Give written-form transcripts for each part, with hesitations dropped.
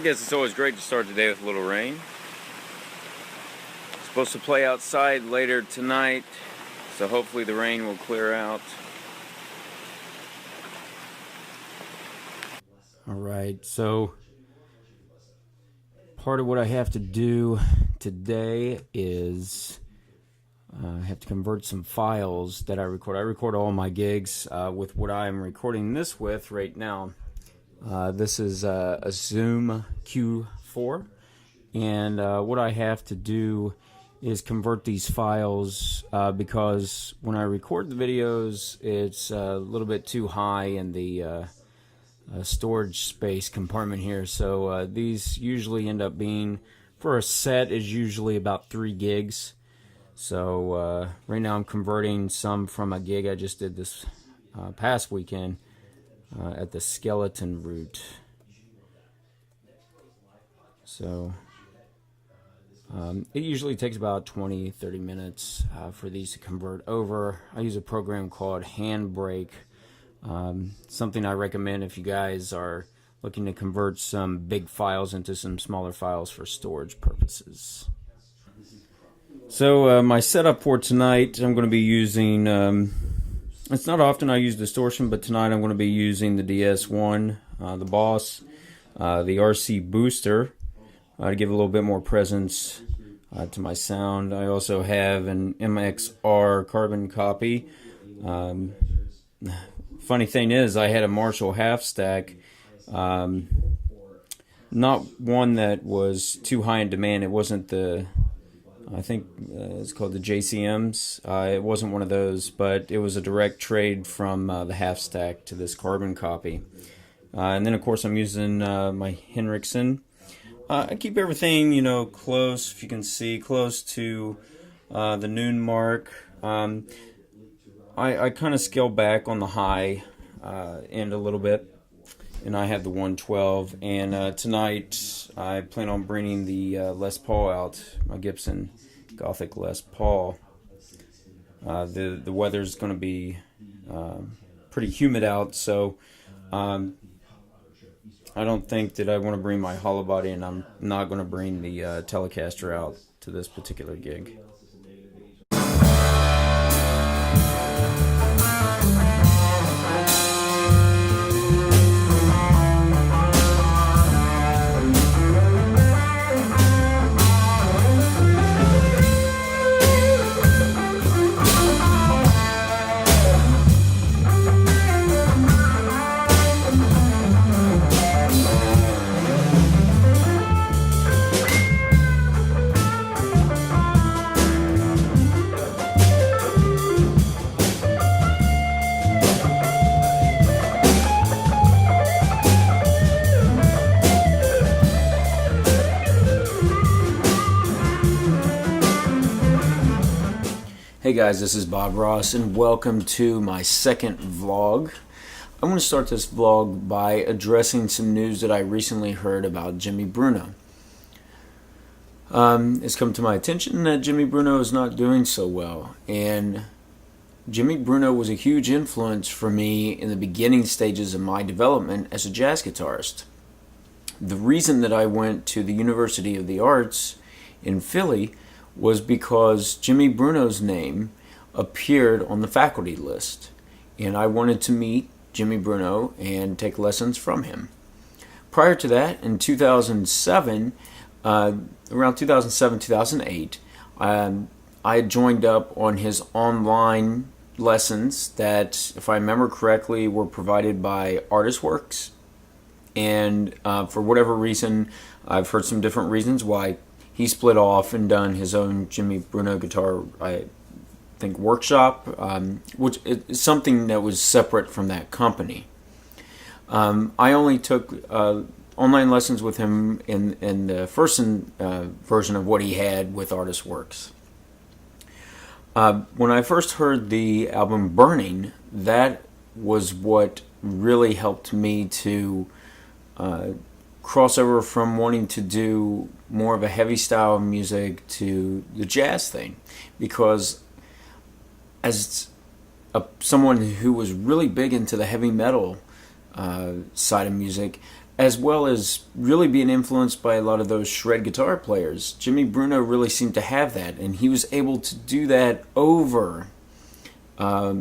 I guess it's always great to start the day with a little rain. Supposed to play outside later tonight, so hopefully the rain will clear out. Alright, so part of what I have to do today is I have to convert some files that I record. I record all my gigs with what I'm recording this with right now. This is a Zoom Q4, and what I have to do is convert these files because when I record the videos, it's a little bit too high in the storage space compartment here. So these usually end up being, for a set, is usually about 3 gigs. So right now I'm converting some from a gig I just did this past weekend at the Skeleton Root. So it usually takes about 20-30 minutes for these to convert over. I use a program called Handbrake, something I recommend if you guys are looking to convert some big files into some smaller files for storage purposes. So my setup for tonight, I'm going to be using, it's not often I use distortion, but tonight I'm going to be using the DS1, the Boss, the RC Booster, to give a little bit more presence to my sound. I also have an MXR carbon copy. Funny thing is, I had a Marshall half stack, not one that was too high in demand. It wasn't the, I think it's called the JCMs. It wasn't one of those, but it was a direct trade from the half stack to this carbon copy. And then of course I'm using my Henriksen. I keep everything, close, if you can see, close to the noon mark. I kind of scale back on the high end a little bit, and I have the 112. And tonight I plan on bringing the Les Paul out, my Gibson Gothic Les Paul. The weather's going to be pretty humid out, so I don't think that I want to bring my hollow body, and I'm not going to bring the Telecaster out to this particular gig. Hey guys, this is Bob Ross, and welcome to my second vlog. I'm going to start this vlog by addressing some news that I recently heard about Jimmy Bruno. It's come to my attention that Jimmy Bruno is not doing so well, and Jimmy Bruno was a huge influence for me in the beginning stages of my development as a jazz guitarist. The reason that I went to the University of the Arts in Philly was because Jimmy Bruno's name appeared on the faculty list, and I wanted to meet Jimmy Bruno and take lessons from him. Prior to that, in 2007, around 2007-2008, I had joined up on his online lessons that, if I remember correctly, were provided by ArtistWorks, and for whatever reason, I've heard some different reasons why he split off and done his own Jimmy Bruno guitar, I think, workshop, which is something that was separate from that company. I only took online lessons with him in the first version of what he had with ArtistWorks. When I first heard the album Burning, that was what really helped me to crossover from wanting to do more of a heavy style of music to the jazz thing, because as someone who was really big into the heavy metal side of music, as well as really being influenced by a lot of those shred guitar players. Jimmy Bruno really seemed to have that, and he was able to do that over a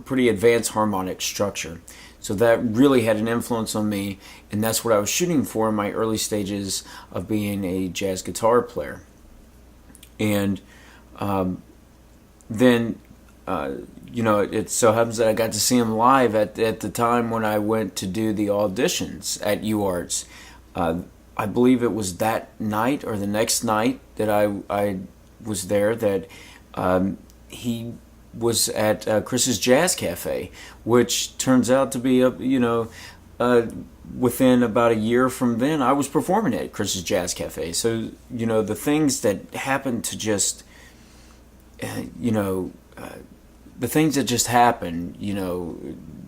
pretty advanced harmonic structure. So that really had an influence on me, and that's what I was shooting for in my early stages of being a jazz guitar player. And then it so happens that I got to see him live at the time when I went to do the auditions at UArts. I believe it was that night or the next night that I was there that he was at Chris's Jazz Cafe, which turns out to be within about a year from then, I was performing at Chris's Jazz Cafe. So the things that happen to just the things that just happen,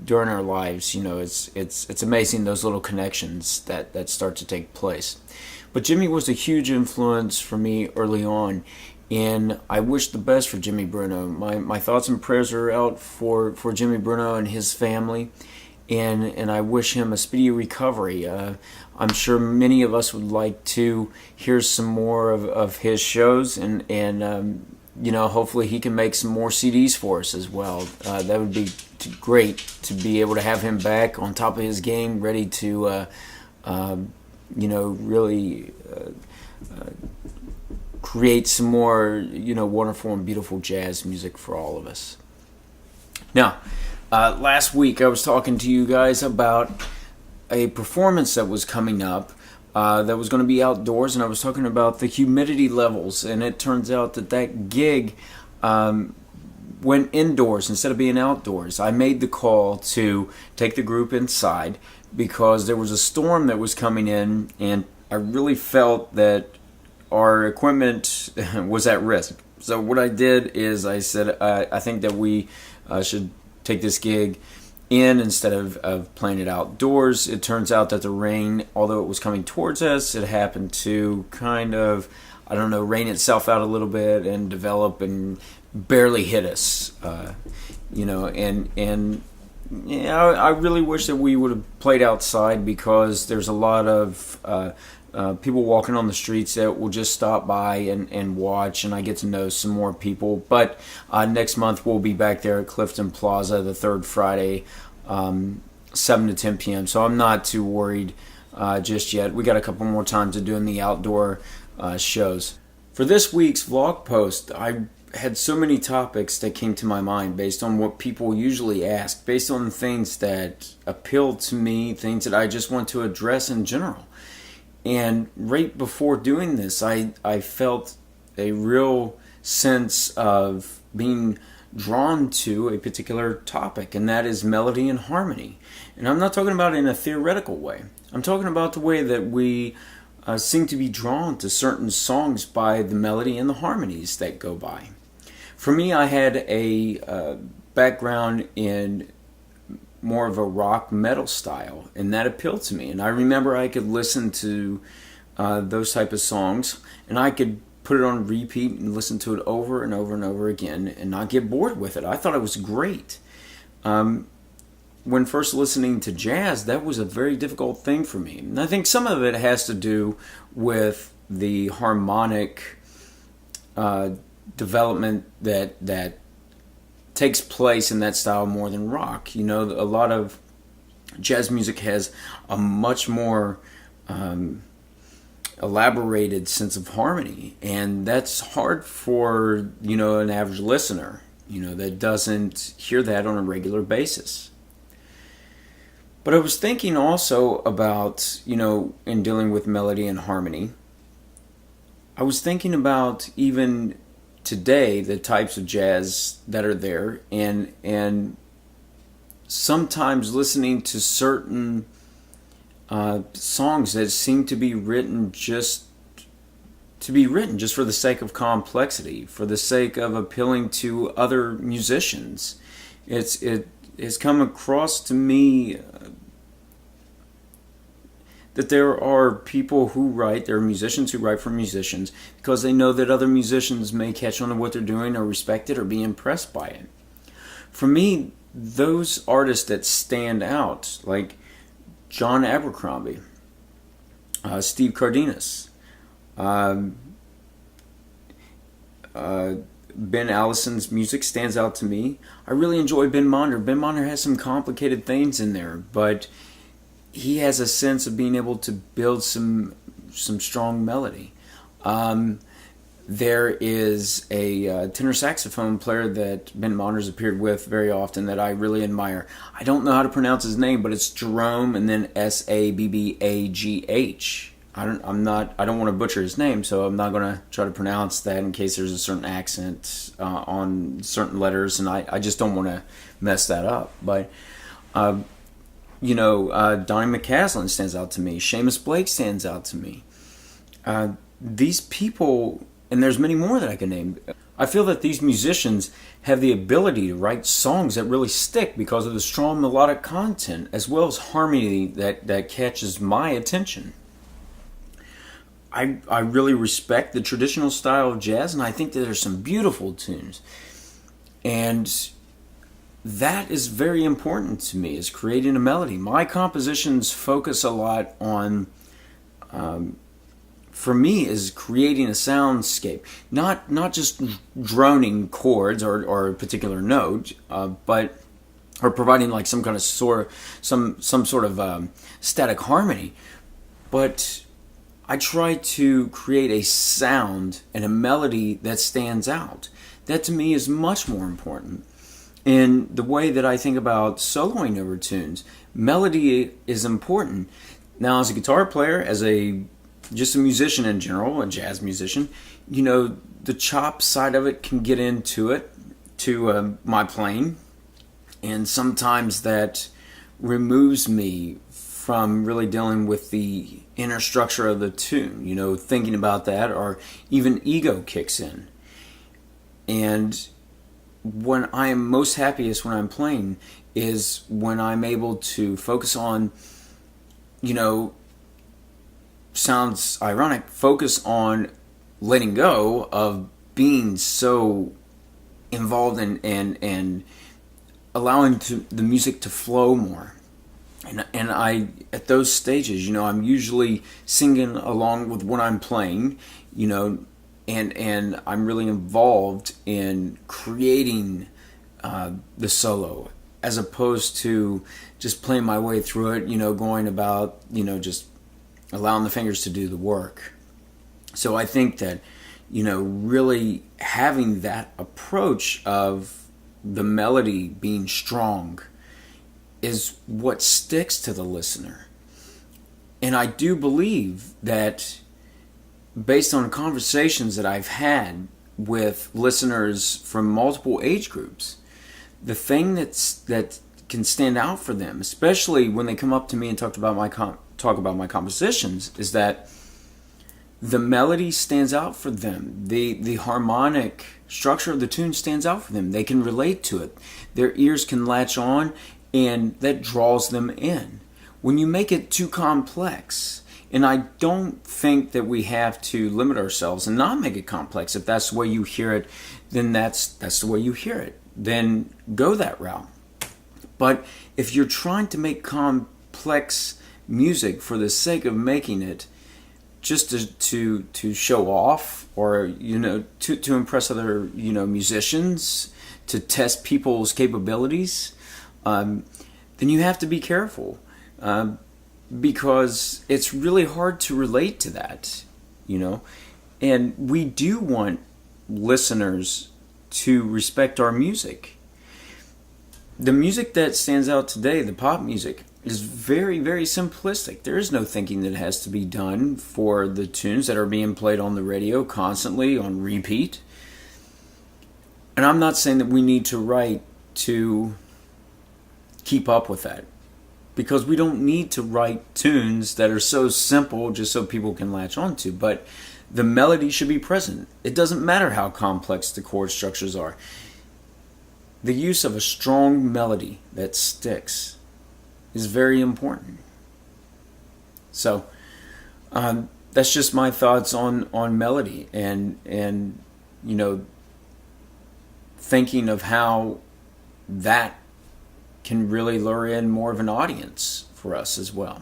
during our lives, it's amazing, those little connections that start to take place. But Jimmy was a huge influence for me early on, and I wish the best for Jimmy Bruno. My thoughts and prayers are out for Jimmy Bruno and his family, and I wish him a speedy recovery. I'm sure many of us would like to hear some more of his shows, and hopefully he can make some more CDs for us as well. That would be great to be able to have him back on top of his game, ready to, really create some more, wonderful and beautiful jazz music for all of us. Now, last week I was talking to you guys about a performance that was coming up. That was going to be outdoors, and I was talking about the humidity levels, and it turns out that gig went indoors instead of being outdoors. I made the call to take the group inside because there was a storm that was coming in, and I really felt that our equipment was at risk. So what I did is I said, I think that we should take this gig in instead of playing it outdoors. It turns out that the rain, although it was coming towards us, it happened to kind of, rain itself out a little bit and develop and barely hit us. I really wish that we would have played outside, because there's a lot of people walking on the streets that will just stop by and watch, and I get to know some more people. But next month we'll be back there at Clifton Plaza the third Friday, 7 to 10 p.m. So I'm not too worried just yet. We got a couple more times of doing the outdoor shows. For this week's vlog post, I had so many topics that came to my mind based on what people usually ask, based on things that appeal to me, things that I just want to address in general. And right before doing this, I felt a real sense of being drawn to a particular topic, and that is melody and harmony. And I'm not talking about it in a theoretical way. I'm talking about the way that we seem to be drawn to certain songs by the melody and the harmonies that go by. For me, I had a background in more of a rock metal style, and that appealed to me. And I remember I could listen to those type of songs, and I could put it on repeat and listen to it over and over and over again and not get bored with it. I thought it was great. When first listening to jazz, that was a very difficult thing for me. And I think some of it has to do with the harmonic development that takes place in that style more than rock. A lot of jazz music has a much more elaborated sense of harmony, and that's hard for an average listener that doesn't hear that on a regular basis. But I was thinking also about in dealing with melody and harmony, I was thinking about even today the types of jazz that are there, and sometimes listening to certain songs that seem to be written just for the sake of complexity, for the sake of appealing to other musicians. It has come across to me that there are musicians who write for musicians because they know that other musicians may catch on to what they're doing or respect it or be impressed by it. For me, those artists that stand out, like John Abercrombie, Steve Cardenas, um, Ben Allison's music stands out to me. I really enjoy Ben Monder. Ben Monder has some complicated things in there, but he has a sense of being able to build some strong melody. There is a tenor saxophone player that Ben Monder's appeared with very often that I really admire. I don't know how to pronounce his name, but it's Jerome and then Sabbagh. I don't want to butcher his name, so I'm not going to try to pronounce that in case there's a certain accent on certain letters, and I just don't want to mess that up. But Donnie McCaslin stands out to me. Seamus Blake stands out to me. These people, and there's many more that I can name. I feel that these musicians have the ability to write songs that really stick because of the strong melodic content as well as harmony that catches my attention. I really respect the traditional style of jazz, and I think that there's some beautiful tunes. And that is very important to me, is creating a melody. My compositions focus a lot on, for me, is creating a soundscape. Not just droning chords or a particular note, but providing like some kind of some sort of static harmony. But I try to create a sound and a melody that stands out. That to me is much more important. In the way that I think about soloing over tunes, melody is important. Now, as a guitar player, just a musician in general, a jazz musician, the chop side of it can get into my playing, and sometimes that removes me from really dealing with the inner structure of the tune, thinking about that, or even ego kicks in. And when I am most happiest when I'm playing is when I'm able to focus on, sounds ironic, focus on letting go of being so involved and allowing the music to flow more. And I, at those stages, I'm usually singing along with what I'm playing, and I'm really involved in creating the solo, as opposed to just playing my way through it, going about, just allowing the fingers to do the work. So I think that, really having that approach of the melody being strong is what sticks to the listener. And I do believe that, based on conversations that I've had with listeners from multiple age groups, the thing that can stand out for them, especially when they come up to me and talk about my compositions, is that the melody stands out for them. The harmonic structure of the tune stands out for them. They can relate to it. Their ears can latch on, and that draws them in. When you make it too complex, and I don't think that we have to limit ourselves and not make it complex. If that's the way you hear it, then that's the way you hear it. Then go that route. But if you're trying to make complex music for the sake of making it, just to show off, or to impress other musicians, to test people's capabilities, then you have to be careful, because it's really hard to relate to that, and we do want listeners to respect our music. The music that stands out today, the pop music, is very, very simplistic. There is no thinking that has to be done for the tunes that are being played on the radio constantly on repeat. And I'm not saying that we need to write to keep up with that, because we don't need to write tunes that are so simple just so people can latch onto. But the melody should be present. It doesn't matter how complex the chord structures are. The use of a strong melody that sticks is very important. So that's just my thoughts on melody, and thinking of how that can really lure in more of an audience for us as well.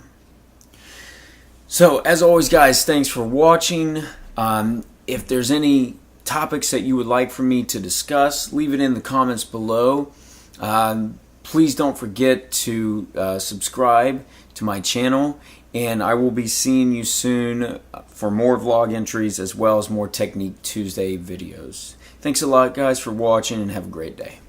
So, as always, guys, thanks for watching. If there's any topics that you would like for me to discuss, leave it in the comments below. Please don't forget to subscribe to my channel, and I will be seeing you soon for more vlog entries as well as more Technique Tuesday videos. Thanks a lot, guys, for watching, and have a great day.